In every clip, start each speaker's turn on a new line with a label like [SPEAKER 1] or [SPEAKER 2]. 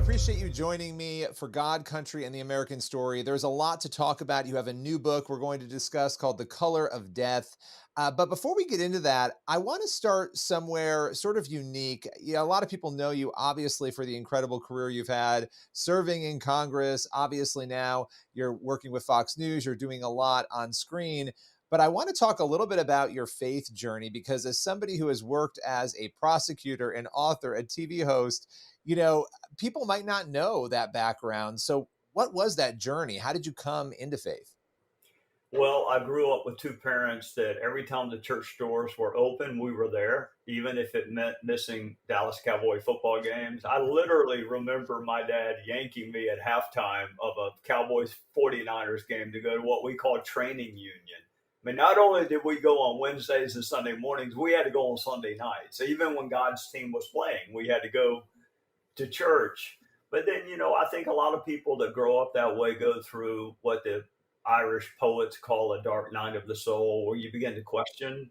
[SPEAKER 1] appreciate you joining me for God, Country, and the American Story. There's a lot to talk about. You have a new book we're going to discuss called The Color of Death. But before we get into that, I want to start somewhere sort of unique. A lot of people know you obviously for the incredible career you've had serving in Congress. Obviously, now you're working with Fox News, you're doing a lot on screen. But I want to talk a little bit about your faith journey because, as somebody who has worked as a prosecutor, an author, a TV host, you know, people might not know that background. So, what was that journey? How did you come into faith?
[SPEAKER 2] Well, I grew up with two parents that every time the church doors were open, we were there, even if it meant missing Dallas Cowboy football games. I literally remember my dad yanking me at halftime of a Cowboys 49ers game to go to what we call training union. I mean, not only did we go on Wednesdays and Sunday mornings, we had to go on Sunday nights. So even when God's team was playing, we had to go to church. But then, I think a lot of people that grow up that way go through what the Irish poets call a dark night of the soul, where you begin to question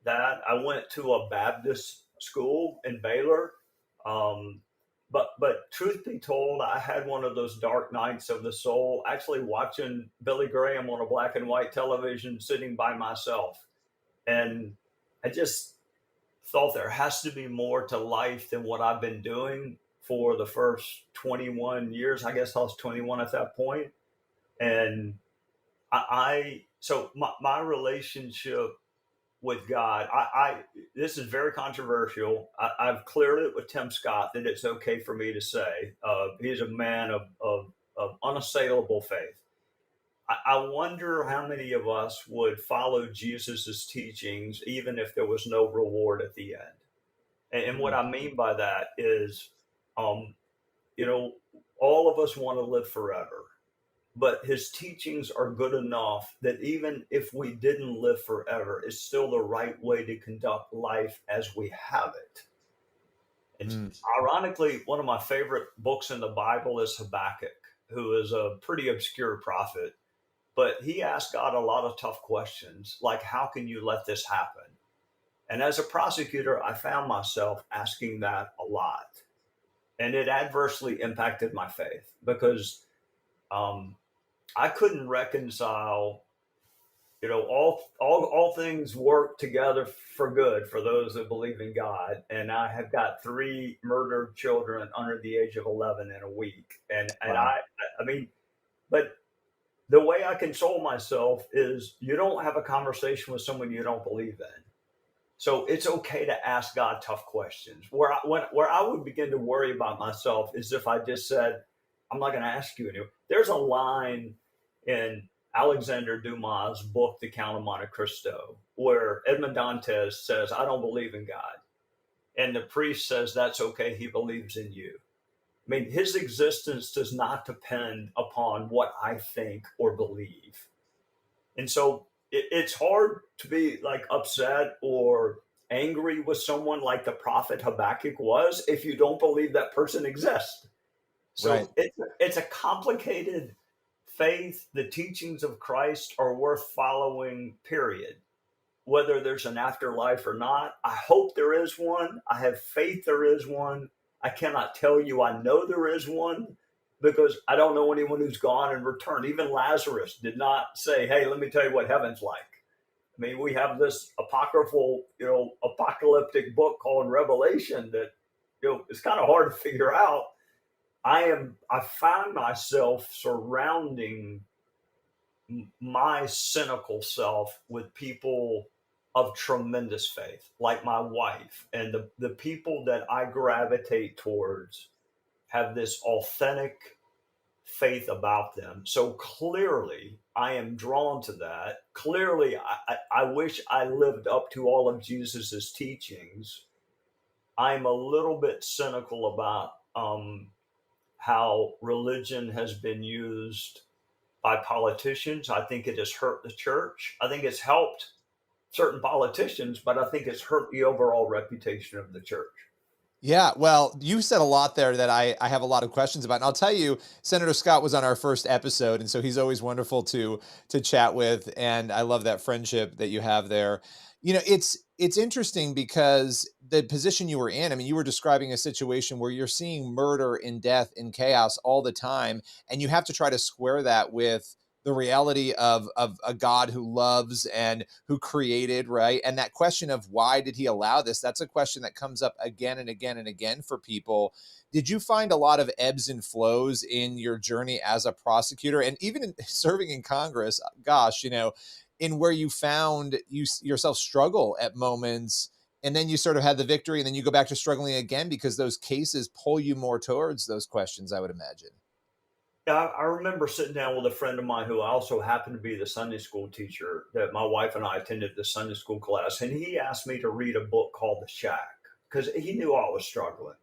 [SPEAKER 2] that. I went to a Baptist school in Baylor, um, but truth be told, I had one of those dark nights of the soul, actually watching Billy Graham on a black and white television, sitting by myself, and I just thought there has to be more to life than what I've been doing for the first 21 years. I guess I was 21 at that point, and so my relationship with God, this is very controversial. I've cleared it with Tim Scott that it's okay for me to say. He's a man of unassailable faith. I wonder how many of us would follow Jesus's teachings even if there was no reward at the end. And what
[SPEAKER 1] Mm,
[SPEAKER 2] I mean by that is, um, you know, all of us want to live forever, but his teachings are good enough that even if we didn't live forever, it's still the right way to conduct life as we have it. And
[SPEAKER 1] mm.
[SPEAKER 2] ironically, one of my favorite books in the Bible is Habakkuk, who is a pretty obscure prophet, but he asked God a lot of tough questions, like, how can you let this happen? And as a prosecutor, I found myself asking that a lot. And it adversely impacted my faith because um, I couldn't reconcile, all things work together for good for those that believe in God. And I have got three murdered children under the age of 11 in a week. And
[SPEAKER 1] Wow.
[SPEAKER 2] I mean, but the way I console myself is you don't have a conversation with someone you don't believe in. So it's okay to ask God tough questions. Where I would begin to worry about myself is if I just said, I'm not going to ask you anymore. There's a line in Alexander Dumas' book, The Count of Monte Cristo, where Edmond Dantes says, I don't believe in God. And the priest says, that's okay. He believes in you. I mean, his existence does not depend upon what I think or believe. And so it's hard to be like upset or angry with someone like the prophet Habakkuk was if you don't believe that person exists.
[SPEAKER 1] Right.
[SPEAKER 2] So it's a complicated faith. The teachings of Christ are worth following, period. Whether there's an afterlife or not, I hope there is one. I have faith there is one. I cannot tell you I know there is one because I don't know anyone who's gone and returned. Even Lazarus did not say, hey, let me tell you what heaven's like. I mean, we have this apocryphal, apocalyptic book called Revelation that, it's kind of hard to figure out. I found myself surrounding my cynical self with people of tremendous faith, like my wife, and the people that I gravitate towards have this authentic faith about them. So clearly, I am drawn to that. Clearly, I wish I lived up to all of Jesus's teachings. I'm a little bit cynical about how religion has been used by politicians. I think it has hurt the church. I think it's helped certain politicians, but I think it's hurt the overall reputation of the church.
[SPEAKER 1] Yeah, well, you said a lot there that I have a lot of questions about. And I'll tell you, Senator Scott was on our first episode, and so he's always wonderful to chat with. And I love that friendship that you have there. it's interesting because the position you were in, I mean, you were describing a situation where you're seeing murder and death and chaos all the time, and you have to try to square that with the reality of a God who loves and who created, right? And that question of why did he allow this? That's a question that comes up again and again and again for people. Did you find a lot of ebbs and flows in your journey as a prosecutor and even in serving in Congress? Gosh, in where you found yourself struggle at moments, and then you sort of had the victory, and then you go back to struggling again because those cases pull you more towards those questions, I would imagine.
[SPEAKER 2] Yeah, I remember sitting down with a friend of mine who also happened to be the Sunday school teacher that my wife and I attended the Sunday school class, and he asked me to read a book called The Shack because he knew I was struggling,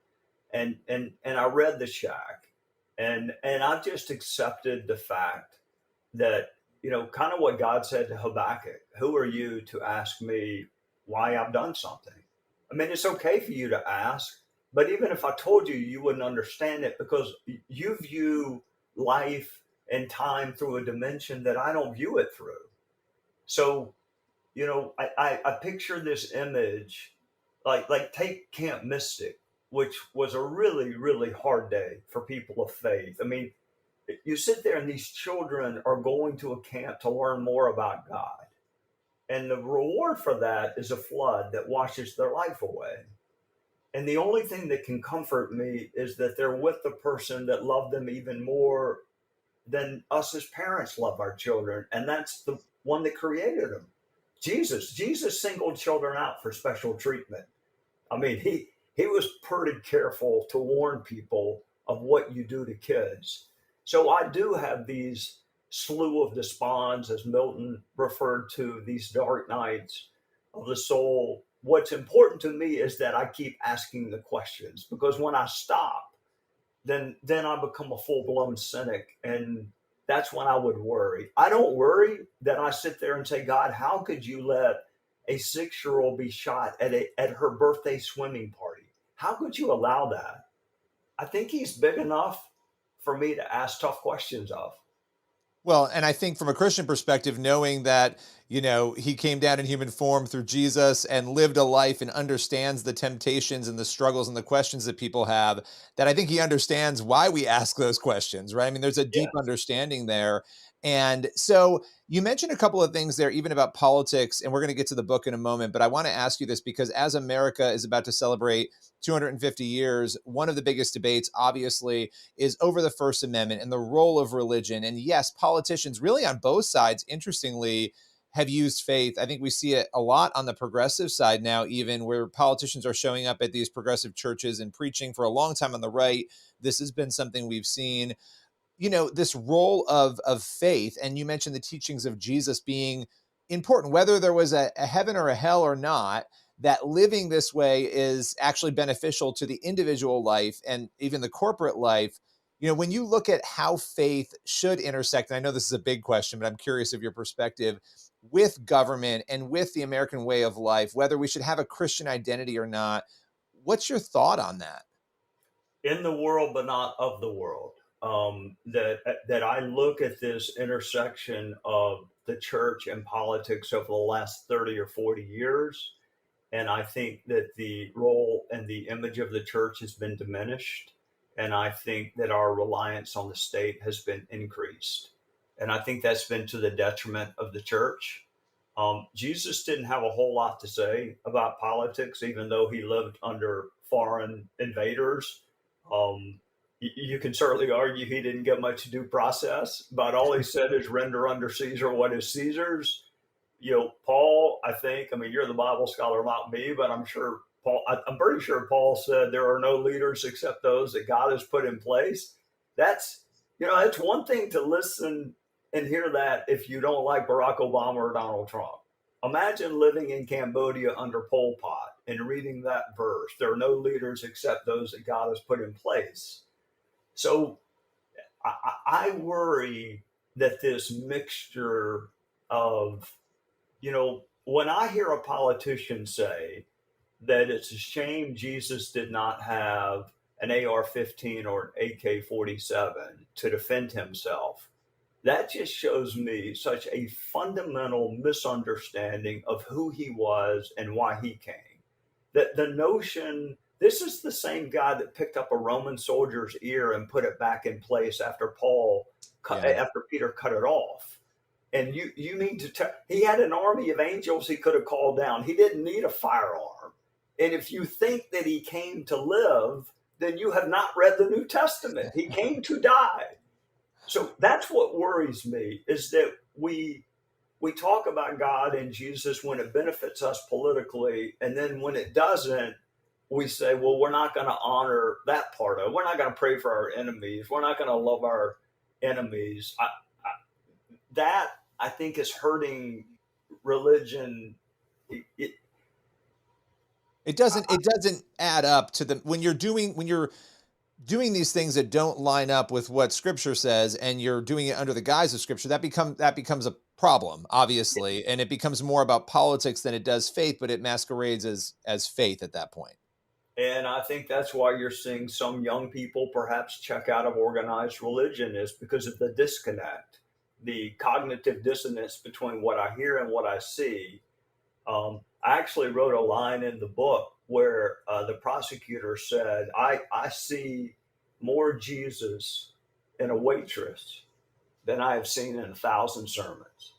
[SPEAKER 2] and I read The Shack, and I just accepted the fact that kind of what God said to Habakkuk: "Who are you to ask me why I've done something?" I mean, it's okay for you to ask, but even if I told you, you wouldn't understand it because you view life and time through a dimension that I don't view it through. So, I picture this image, like take Camp Mystic, which was a really, really hard day for people of faith. I mean, you sit there and these children are going to a camp to learn more about God. And the reward for that is a flood that washes their life away. And the only thing that can comfort me is that they're with the person that loved them even more than us as parents love our children. And that's the one that created them. Jesus singled children out for special treatment. I mean, he was pretty careful to warn people of what you do to kids. So I do have these slew of desponds, as Milton referred to, these dark nights of the soul. What's important to me is that I keep asking the questions, because when I stop, then I become a full blown cynic, and that's when I would worry. I don't worry that I sit there and say, God, how could you let a 6-year old be shot at her birthday swimming party? How could you allow that? I think he's big enough for me to ask tough questions of.
[SPEAKER 1] Well, and I think from a Christian perspective, knowing that, he came down in human form through Jesus and lived a life and understands the temptations and the struggles and the questions that people have, that I think he understands why we ask those questions, right? I mean, there's a deep
[SPEAKER 2] Yes.
[SPEAKER 1] understanding there. And so you mentioned a couple of things there, even about politics, and we're going to get to the book in a moment, but I want to ask you this because as America is about to celebrate 250 years, one of the biggest debates, obviously, is over the First Amendment and the role of religion. And yes, politicians really on both sides, interestingly, have used faith. I think we see it a lot on the progressive side now, even where politicians are showing up at these progressive churches and preaching for a long time on the right. This has been something we've seen, this role of faith. And you mentioned the teachings of Jesus being important, whether there was a heaven or a hell or not, that living this way is actually beneficial to the individual life and even the corporate life. When you look at how faith should intersect, and I know this is a big question, but I'm curious of your perspective with government and with the American way of life, whether we should have a Christian identity or not. What's your thought on that?
[SPEAKER 2] In the world, but not of the world. That I look at this intersection of the church and politics over the last 30 or 40 years, and I think that the role and the image of the church has been diminished. And I think that our reliance on the state has been increased. And I think that's been to the detriment of the church. Jesus didn't have a whole lot to say about politics, even though he lived under foreign invaders. You can certainly argue he didn't get much due process, but all he said is render under Caesar what is Caesar's. Paul, I mean, you're the Bible scholar, not me, but I'm pretty sure Paul said there are no leaders except those that God has put in place. That's, it's one thing to listen and hear that if you don't like Barack Obama or Donald Trump. Imagine living in Cambodia under Pol Pot and reading that verse. There are no leaders except those that God has put in place. So I worry that this mixture of, when I hear a politician say that it's a shame Jesus did not have an AR 15 or an AK 47 to defend himself, that just shows me such a fundamental misunderstanding of who he was and why he came. That the notion, this is the same guy that picked up a Roman soldier's ear and put it back in place after
[SPEAKER 1] Yeah.
[SPEAKER 2] after Peter cut it off. And you mean to tell, he had an army of angels he could have called down. He didn't need a firearm. And if you think that he came to live, then you have not read the New Testament. He came to die. So that's what worries me, is that we talk about God and Jesus when it benefits us politically, and then when it doesn't, we say, well, we're not going to honor that part of it. We're not going to pray for our enemies. We're not going to love our enemies. That I think is hurting religion. It,
[SPEAKER 1] It doesn't add up to the when you're doing these things that don't line up with what scripture says, and you're doing it under the guise of scripture, that becomes a problem, obviously, and it becomes more about politics than it does faith, but it masquerades as faith at that point.
[SPEAKER 2] and I think that's why you're seeing some young people perhaps check out of organized religion, is because of the disconnect, the cognitive dissonance between what I hear and what I see. I actually wrote a line in the book where the prosecutor said, I see more Jesus in a waitress than I have seen in 1,000 sermons.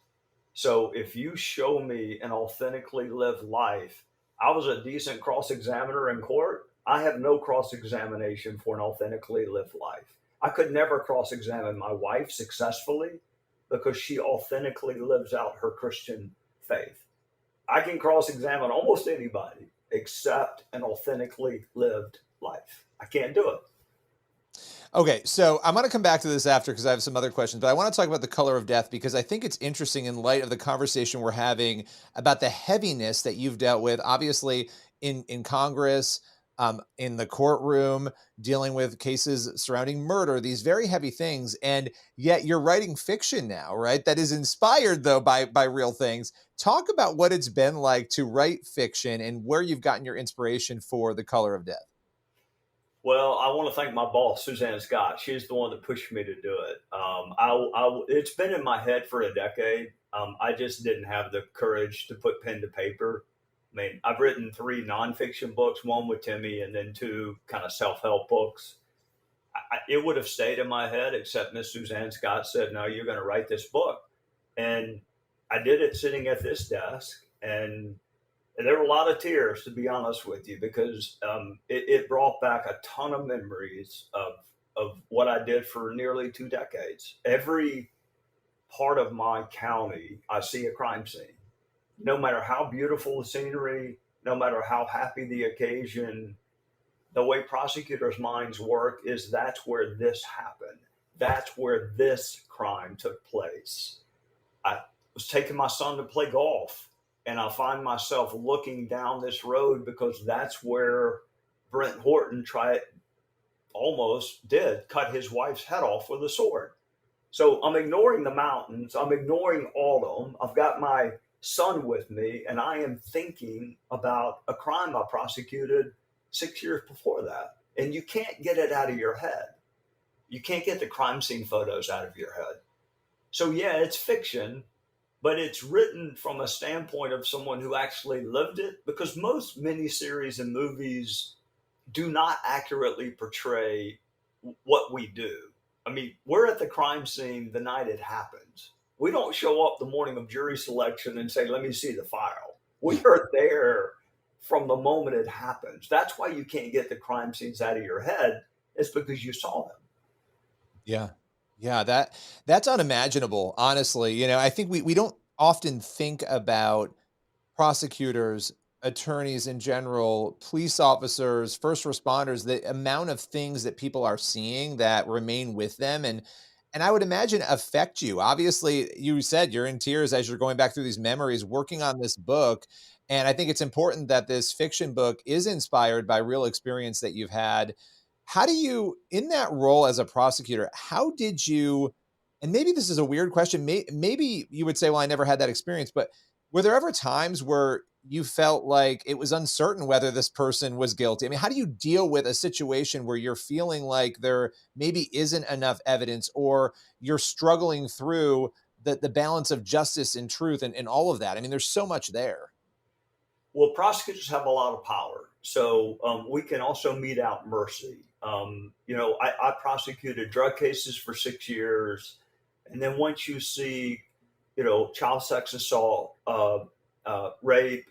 [SPEAKER 2] So if you show me an authentically lived life, I was a decent cross examiner in court. I have no cross examination for an authentically lived life. I could never cross examine my wife successfully because she authentically lives out her Christian faith. I can cross examine almost anybody except an authentically lived life. I can't do it.
[SPEAKER 1] Okay, so I'm going to come back to this after because I have some other questions, but I want to talk about the color of death because I think it's interesting in light of the conversation we're having about the heaviness that you've dealt with, obviously in Congress, in the courtroom, dealing with cases surrounding murder, these very heavy things, and yet you're writing fiction now, right? That is inspired though by real things. Talk about what it's been like to write fiction and where you've gotten your inspiration for The Color of Death.
[SPEAKER 2] Well, I want to thank my boss, Suzanne Scott. She's the one that pushed me to do it. It's been in my head for a decade. I just didn't have the courage to put pen to paper. I mean, I've written 3 nonfiction books, one with Timmy, and then 2 kind of self-help books. It would have stayed in my head, except Miss Suzanne Scott said, "No, you're going to write this book," and I did it sitting at this desk, and there were a lot of tears, to be honest with you, because it brought back a ton of memories of what I did for nearly 2 decades. Every part of my county, I see a crime scene. No matter how beautiful the scenery, no matter how happy the occasion, the way prosecutors' minds work is that's where this happened. That's where this crime took place. I was taking my son to play golf, and I find myself looking down this road because that's where Brent Horton almost did cut his wife's head off with a sword. So I'm ignoring the mountains. I'm ignoring autumn. I've got my son with me, and I am thinking about a crime I prosecuted 6 years before that. And you can't get it out of your head. You can't get the crime scene photos out of your head. So, yeah, it's fiction, but it's written from a standpoint of someone who actually lived it, because most miniseries and movies do not accurately portray what we do. I mean, we're at the crime scene the night it happens. We don't show up the morning of jury selection and say, let me see the file. We are there from the moment it happens. That's why you can't get the crime scenes out of your head. It's because you saw them.
[SPEAKER 1] Yeah. Yeah, that's unimaginable, honestly. I think we don't often think about prosecutors, attorneys in general, police officers, first responders, the amount of things that people are seeing that remain with them and I would imagine affect you. Obviously, you said you're in tears as you're going back through these memories working on this book, and I think it's important that this fiction book is inspired by real experience that you've had. How do you, in that role as a prosecutor, how did you, and maybe this is a weird question, maybe you would say, well, I never had that experience, but were there ever times where you felt like it was uncertain whether this person was guilty. I mean, how do you deal with a situation where you're feeling like there maybe isn't enough evidence, or you're struggling through the balance of justice and truth and all of that? I mean, there's so much there.
[SPEAKER 2] Well, prosecutors have a lot of power, so we can also mete out mercy. I prosecuted drug cases for 6 years, and then once you see, child sex assault, rape,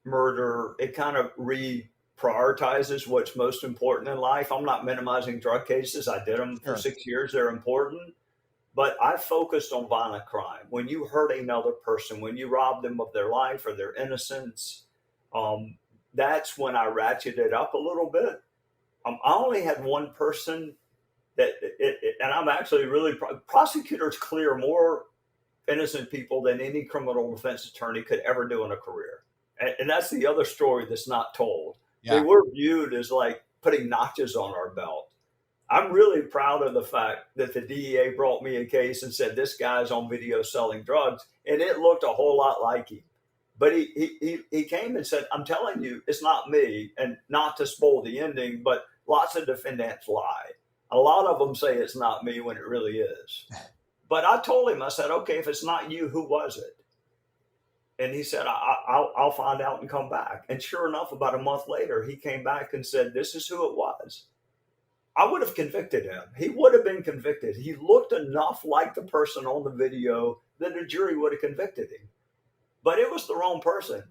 [SPEAKER 2] murder, it kind of reprioritizes what's most important in life. I'm not minimizing drug cases. I did them for
[SPEAKER 1] Sure.
[SPEAKER 2] 6 years. They're important. But I focused on violent crime. When you hurt another person, when you rob them of their life or their innocence, um, that's when I ratcheted up a little bit. I only had one person and I'm actually really, prosecutors clear more innocent people than any criminal defense attorney could ever do in a career. And that's the other story that's not told. They
[SPEAKER 1] Yeah.
[SPEAKER 2] were viewed as like putting notches on our belt. I'm really proud of the fact that the DEA brought me a case and said, this guy's on video selling drugs. And it looked a whole lot like him. But he came and said, I'm telling you, it's not me. And not to spoil the ending, but lots of defendants lie. A lot of them say it's not me when it really is. But I told him, I said, okay, if it's not you, who was it? And he said, I'll find out and come back. And sure enough, about a month later, he came back and said, this is who it was. I would have convicted him. He would have been convicted. He looked enough like the person on the video that a jury would have convicted him. But it was the wrong person.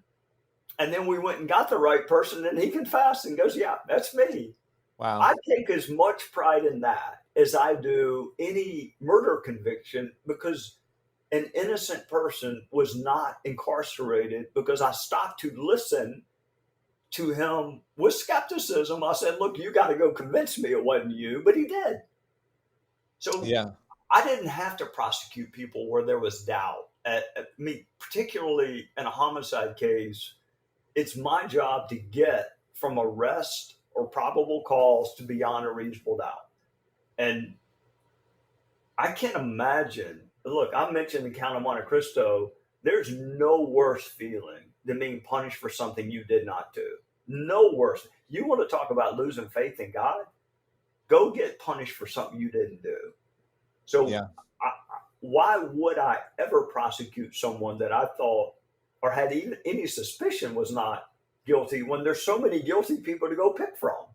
[SPEAKER 2] And then we went and got the right person, and he confessed and goes, yeah, that's me.
[SPEAKER 1] Wow.
[SPEAKER 2] I take as much pride in that as I do any murder conviction, because an innocent person was not incarcerated, because I stopped to listen to him with skepticism. I said, look, you got to go convince me it wasn't you, but he did. So
[SPEAKER 1] Yeah.
[SPEAKER 2] I didn't have to prosecute people where there was doubt. Particularly in a homicide case, it's my job to get from arrest or probable cause to beyond a reasonable doubt. And I can't imagine, look, I mentioned the Count of Monte Cristo. There's no worse feeling than being punished for something you did not do. No worse. You want to talk about losing faith in God? Go get punished for something you didn't do. So,
[SPEAKER 1] Yeah.
[SPEAKER 2] why would I ever prosecute someone that I thought or had even any suspicion was not guilty when there's so many guilty people to go pick from?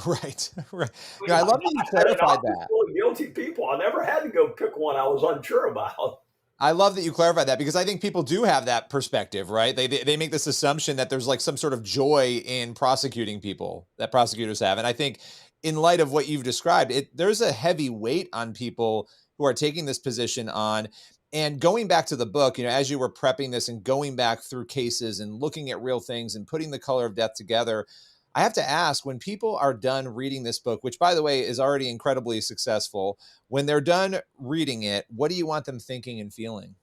[SPEAKER 1] Right. Right.
[SPEAKER 2] I
[SPEAKER 1] No,
[SPEAKER 2] mean,
[SPEAKER 1] I love that you
[SPEAKER 2] I had an
[SPEAKER 1] clarified
[SPEAKER 2] office
[SPEAKER 1] that.
[SPEAKER 2] full of guilty people. I never had to go pick one I was unsure about.
[SPEAKER 1] I love that you clarified that, because I think people do have that perspective, right? They make this assumption that there's like some sort of joy in prosecuting people, that prosecutors have. And I think in light of what you've described, there's a heavy weight on people who are taking this position on. And going back to the book, as you were prepping this and going back through cases and looking at real things and putting The Color of Death together, I have to ask, when people are done reading this book, which by the way is already incredibly successful, when they're done reading it, what do you want them thinking and feeling?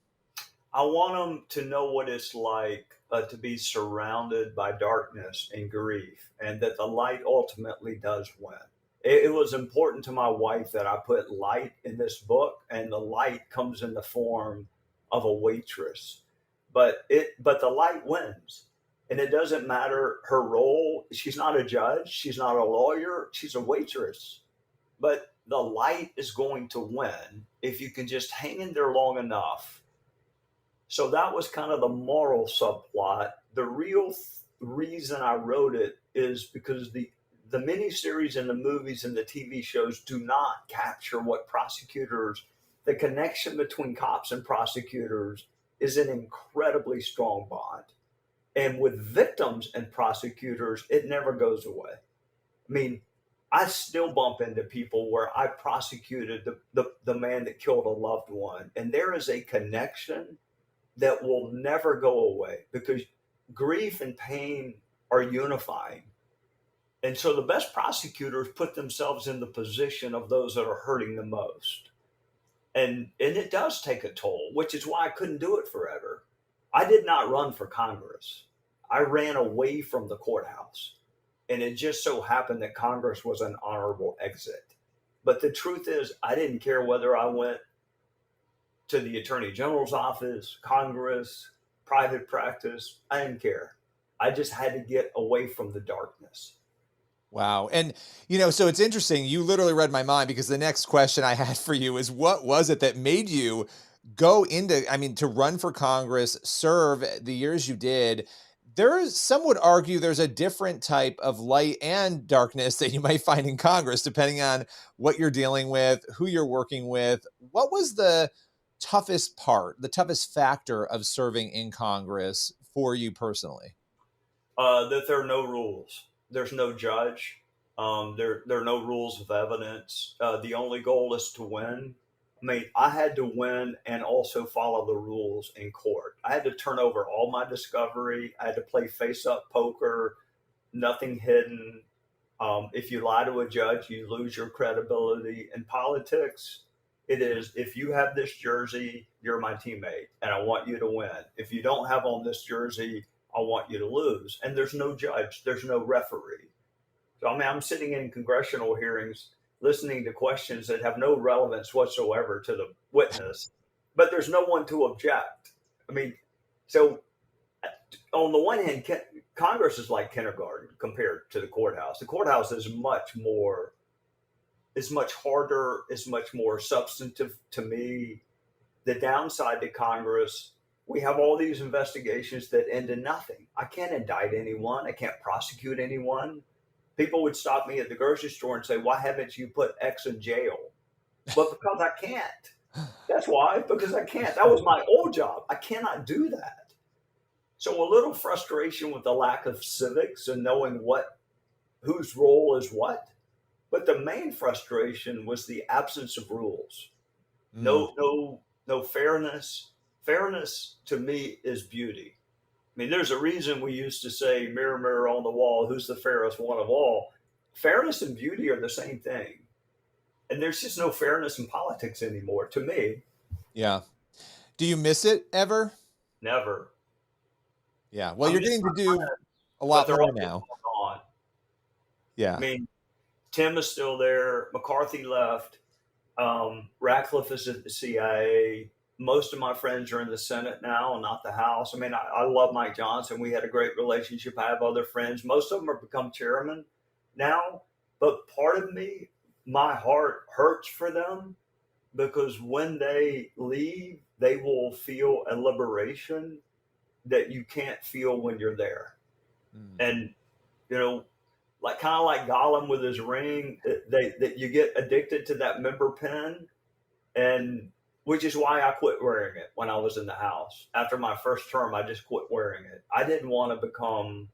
[SPEAKER 2] I want them to know what it's like to be surrounded by darkness and grief, and that the light ultimately does win. It was important to my wife that I put light in this book, and the light comes in the form of a waitress. But the light wins, and it doesn't matter her role. She's not a judge. She's not a lawyer. She's a waitress. But the light is going to win if you can just hang in there long enough. So that was kind of the moral subplot. The real reason I wrote it is because the miniseries and the movies and the TV shows do not capture what prosecutors, the connection between cops and prosecutors is an incredibly strong bond. And with victims and prosecutors, it never goes away. I mean, I still bump into people where I prosecuted the man that killed a loved one, and there is a connection that will never go away, because grief and pain are unifying. And so the best prosecutors put themselves in the position of those that are hurting the most. And it does take a toll, which is why I couldn't do it forever. I did not run for Congress. I ran away from the courthouse. And it just so happened that Congress was an honorable exit. But the truth is, I didn't care whether I went to the Attorney General's office, Congress, private practice. I didn't care. I just had to get away from the darkness.
[SPEAKER 1] Wow. And, so it's interesting. You literally read my mind because the next question I had for you is what was it that made you go into, to run for Congress, serve the years you did? Some would argue there's a different type of light and darkness that you might find in Congress, depending on what you're dealing with, who you're working with. What was the toughest part, the toughest factor of serving in Congress for you personally?
[SPEAKER 2] That there are no rules. There's no judge. There are no rules of evidence. The only goal is to win. I had to win and also follow the rules in court. I had to turn over all my discovery. I had to play face up poker, nothing hidden. If you lie to a judge, you lose your credibility. In politics, it is if you have this jersey, you're my teammate, and I want you to win. If you don't have on this jersey, I want you to lose. And there's no judge, there's no referee. So, I'm sitting in congressional hearings listening to questions that have no relevance whatsoever to the witness, but there's no one to object. So on the one hand, Congress is like kindergarten compared to the courthouse. The courthouse is much harder, is much more substantive to me. The downside to Congress, we have all these investigations that end in nothing. I can't indict anyone. I can't prosecute anyone. People would stop me at the grocery store and say, why haven't you put X in jail? But because I can't. That's why, because I can't. That was my old job. I cannot do that. So a little frustration with the lack of civics and knowing whose role is what. But the main frustration was the absence of rules.
[SPEAKER 1] Mm.
[SPEAKER 2] No fairness. Fairness to me is beauty. There's a reason we used to say, mirror, mirror on the wall, who's the fairest one of all? Fairness and beauty are the same thing. And there's just no fairness in politics anymore, to me.
[SPEAKER 1] Yeah. Do you miss it ever?
[SPEAKER 2] Never.
[SPEAKER 1] Yeah. Well, you're getting to do a lot
[SPEAKER 2] they're
[SPEAKER 1] more
[SPEAKER 2] all
[SPEAKER 1] now.
[SPEAKER 2] gone.
[SPEAKER 1] Yeah.
[SPEAKER 2] Tim is still there. McCarthy left. Ratcliffe is at the CIA. Most of my friends are in the Senate now and not the House. I love Mike Johnson. We had a great relationship. I have other friends. Most of them have become chairman now. But part of me, my heart hurts for them because when they leave, they will feel a liberation that you can't feel when you're there. And, kind of like Gollum with his ring, that you get addicted to that member pin, and which is why I quit wearing it when I was in the House. After my first term, I just quit wearing it. I didn't want to become,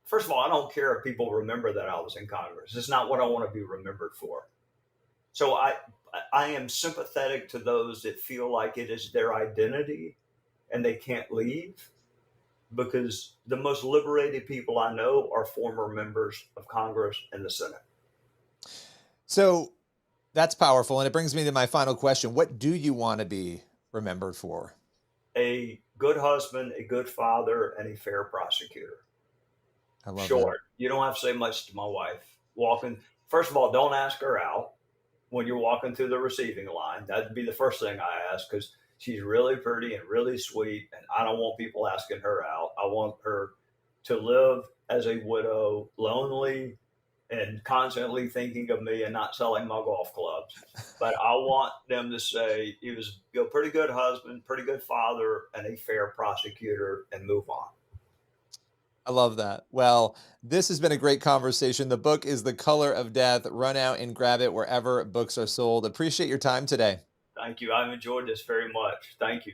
[SPEAKER 2] first of all, I don't care if people remember that I was in Congress. It's not what I want to be remembered for. So I am sympathetic to those that feel like it is their identity and they can't leave, because the most liberated people I know are former members of Congress and the Senate.
[SPEAKER 1] So that's powerful. And it brings me to my final question. What do you want to be remembered for?
[SPEAKER 2] A good husband, a good father, and a fair prosecutor.
[SPEAKER 1] I love
[SPEAKER 2] Short. You don't have to say much to my wife. First of all, don't ask her out when you're walking through the receiving line. That'd be the first thing I ask, because she's really pretty and really sweet, and I don't want people asking her out. I want her to live as a widow, lonely, and constantly thinking of me and not selling my golf clubs. But I want them to say he was a pretty good husband, pretty good father, and a fair prosecutor, and move on.
[SPEAKER 1] I love that. Well, this has been a great conversation. The book is The Color of Death. Run out and grab it wherever books are sold. Appreciate your time today.
[SPEAKER 2] Thank you. I've enjoyed this very much. Thank you.